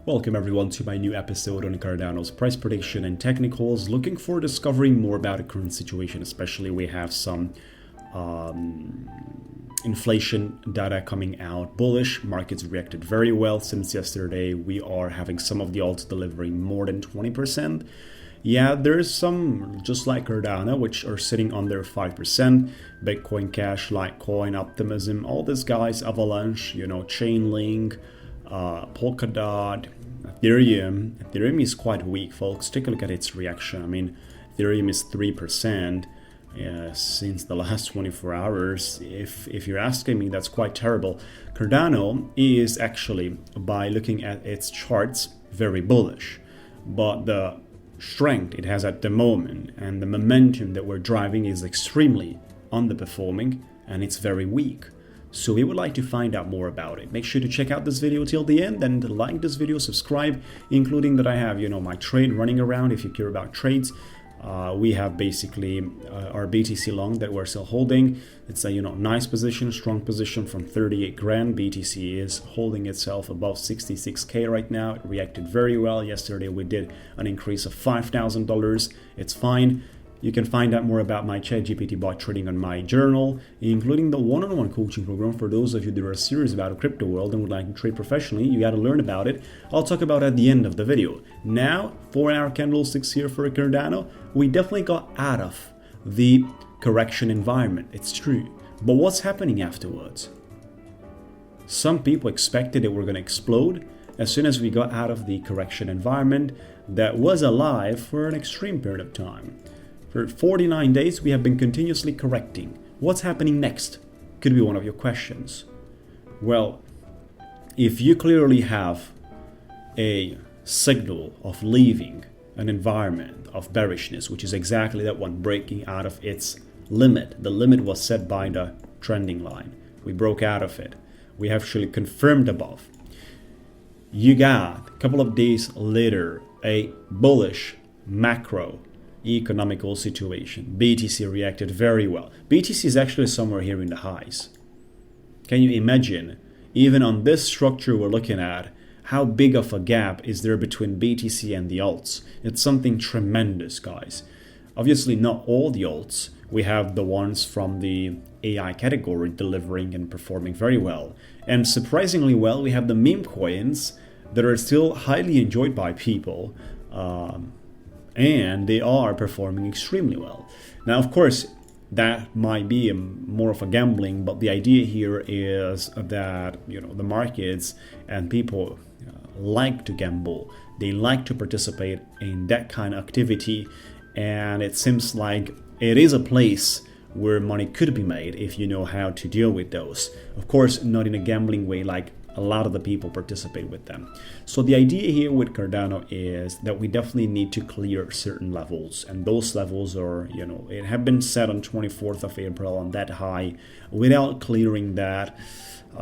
Welcome everyone to my new episode on Cardano's price prediction and technicals. Looking for discovering more about the current situation, especially we have some inflation data coming out bullish. Markets reacted very well since yesterday. We are having some of the alts delivering more than 20%. Yeah, there's some just like Cardano, which are sitting under 5%. Bitcoin Cash, Litecoin, Optimism, all these guys, Avalanche, Chainlink, Polkadot, Ethereum. Ethereum is quite weak, folks. Take a look at its reaction. I mean, Ethereum is 3% since the last 24 hours. If you're asking me, that's quite terrible. Cardano is actually, by looking at its charts, very bullish. But the strength it has at the moment and the momentum that we're driving is extremely underperforming, and it's very weak. So we would like to find out more about it. Make sure to check out this video till the end and like this video, subscribe, including that I have, my trade running around. If you care about trades, we have basically our BTC long that we're still holding. It's a nice position, strong position from 38 grand. BTC is holding itself above 66k right now. It reacted very well. Yesterday we did an increase of $5,000. It's fine. You can find out more about my ChatGPT bot trading on my journal, including the one-on-one coaching program for those of you that are serious about the crypto world and would like to trade professionally. You got to learn about it. I'll talk about it at the end of the video. Now, 4-hour candlesticks here for Cardano. We definitely got out of the correction environment. It's true. But what's happening afterwards? Some people expected it were going to explode as soon as we got out of the correction environment that was alive for an extreme period of time. For 49 days, we have been continuously correcting. What's happening next? Could be one of your questions. Well, if you clearly have a signal of leaving an environment of bearishness, which is exactly that one, breaking out of its limit. The limit was set by the trending line. We broke out of it. We have actually confirmed above. You got a couple of days later a bullish macro economical situation. BTC reacted very well. BTC is actually somewhere here in the highs. Can you imagine, even on this structure we're looking at, how big of a gap is there between BTC and the alts? It's something tremendous, guys. Obviously not all the alts. We have the ones from the AI category delivering and performing very well. And surprisingly well, we have the meme coins that are still highly enjoyed by people. And they are performing extremely well. Now, of course, that might be more of a gambling, but the idea here is that the markets and people like to gamble. They like to participate in that kind of activity, and it seems like it is a place where money could be made if you know how to deal with those. Of course, not in a gambling way like a lot of the people participate with them. So the idea here with Cardano is that we definitely need to clear certain levels, and those levels are, it have been set on 24th of April on that high. Without clearing that,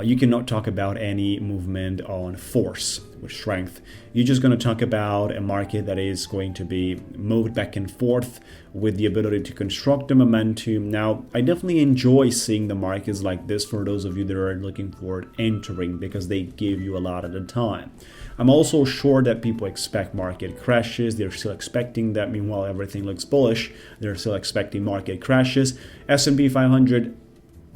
you cannot talk about any movement on force with strength. You're just going to talk about a market that is going to be moved back and forth with the ability to construct the momentum. Now, I definitely enjoy seeing the markets like this for those of you that are looking forward entering, because they give you a lot at a time. I'm also sure that people expect market crashes. They're still expecting that. Meanwhile, everything looks bullish. They're still expecting market crashes. S&P 500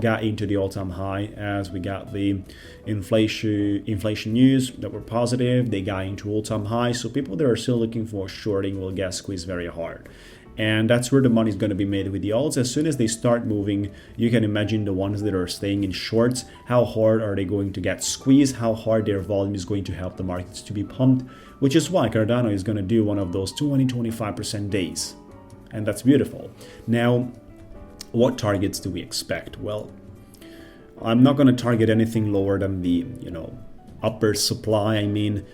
got into the all-time high as we got the inflation news that were positive. They got into all-time high. So people that are still looking for shorting will get squeezed very hard. And that's where the money is going to be made with the alts. As soon as they start moving, you can imagine the ones that are staying in shorts, how hard are they going to get squeezed, how hard their volume is going to help the markets to be pumped, which is why Cardano is going to do one of those 20-25% days. And that's beautiful. Now, what targets do we expect? Well, I'm not going to target anything lower than the, upper supply. I mean,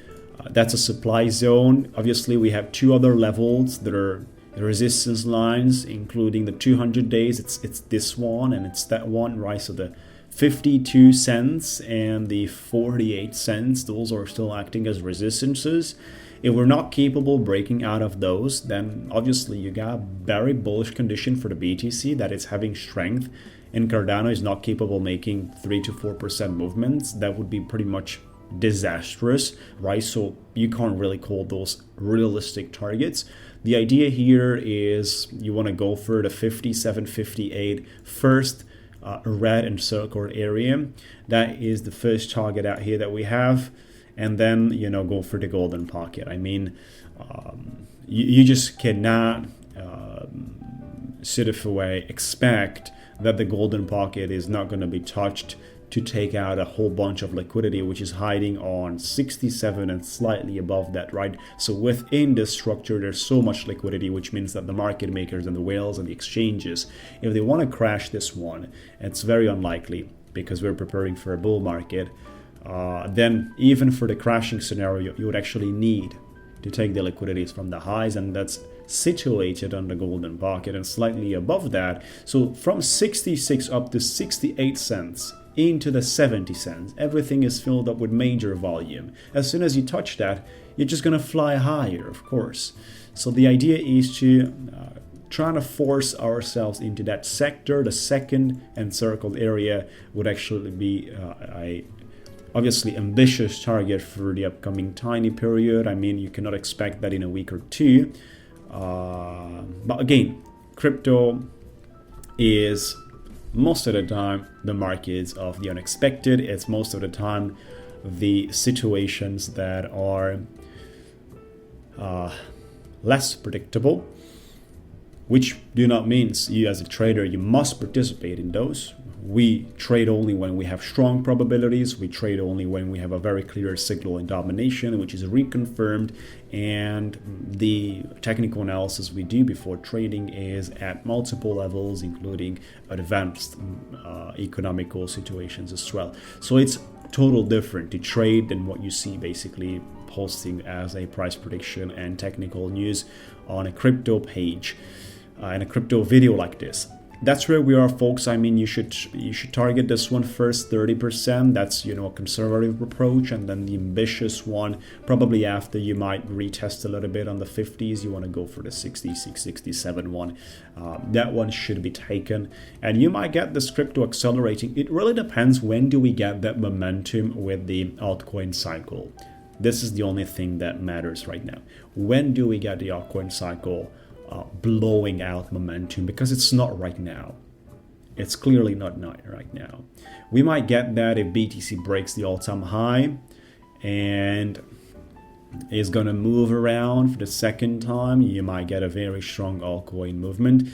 that's a supply zone. Obviously, we have two other levels that are the resistance lines, including the 200 days. It's this one and it's that one, right? So the 52 cents and the 48 cents, those are still acting as resistances. If we're not capable of breaking out of those, then obviously you got a very bullish condition for the BTC that is having strength, and Cardano is not capable of making 3 to 4% movements. That would be pretty much disastrous, right? So you can't really call those realistic targets. The idea here is you want to go for the 57.58 first red encircled area. That is the first target out here that we have, and then go for the golden pocket. I mean, you just cannot sort of expect that the golden pocket is not going to be touched to take out a whole bunch of liquidity, which is hiding on 67 and slightly above that, right? So within this structure, there's so much liquidity, which means that the market makers and the whales and the exchanges, if they want to crash this one, it's very unlikely because we're preparing for a bull market, then even for the crashing scenario, you would actually need to take the liquidities from the highs, and that's situated on the golden pocket and slightly above that. So from 66 up to 68 cents into the 70 cents, everything is filled up with major volume. As soon as you touch that, you're just going to fly higher, of course. So the idea is to try to force ourselves into that sector. The second encircled area would actually be a obviously ambitious target for the upcoming tiny period. I mean, you cannot expect that in a week or two. But again, crypto is most of the time the markets of the unexpected. It's most of the time the situations that are less predictable, which do not mean you as a trader you must participate in those. We trade only when we have strong probabilities. We trade only when we have a very clear signal in domination, which is reconfirmed. And the technical analysis we do before trading is at multiple levels, including advanced economical situations as well. So it's total different to trade than what you see basically posting as a price prediction and technical news on a crypto page and a crypto video like this. That's where we are, folks. I mean, you should target this one first, 30%. That's a conservative approach, and then the ambitious one probably after you might retest a little bit on the 50s. You want to go for the 66, 67 one. That one should be taken, and you might get this crypto accelerating. It really depends when do we get that momentum with the altcoin cycle. This is the only thing that matters right now. When do we get the altcoin cycle blowing out momentum? Because it's not right now. It's clearly not right now. We might get that if BTC breaks the all-time high and is going to move around for the second time. You might get a very strong altcoin movement.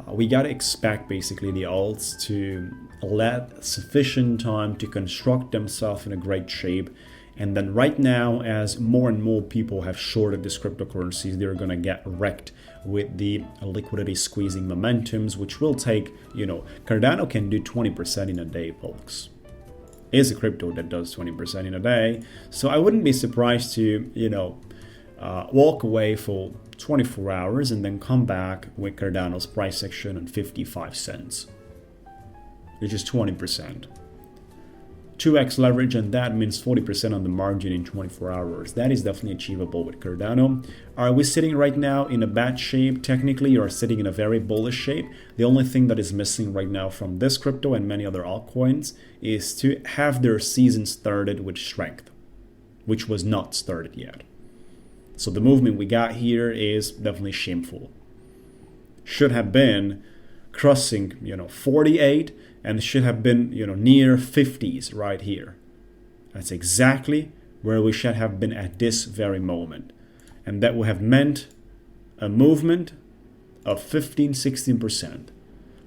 We got to expect basically the alts to let sufficient time to construct themselves in a great shape. And then right now, as more and more people have shorted these cryptocurrencies, they're going to get wrecked with the liquidity squeezing momentums, which will take, Cardano can do 20% in a day, folks. It's a crypto that does 20% in a day. So I wouldn't be surprised to, walk away for 24 hours and then come back with Cardano's price action on 55 cents, which is 20%. 2x leverage, and that means 40% on the margin in 24 hours. That is definitely achievable with Cardano. Are we sitting right now in a bad shape? Technically, you are sitting in a very bullish shape. The only thing that is missing right now from this crypto and many other altcoins is to have their season started with strength, which was not started yet. So the movement we got here is definitely shameful. Should have been crossing, 48, and should have been, near 50s right here. That's exactly where we should have been at this very moment. And that would have meant a movement of 15-16%,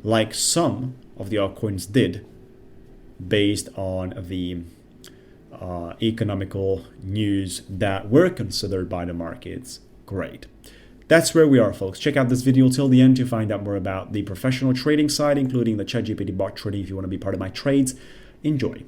like some of the altcoins did based on the economical news that were considered by the markets great. That's where we are, folks. Check out this video till the end to find out more about the professional trading side, including the ChatGPT bot trading if you want to be part of my trades. Enjoy.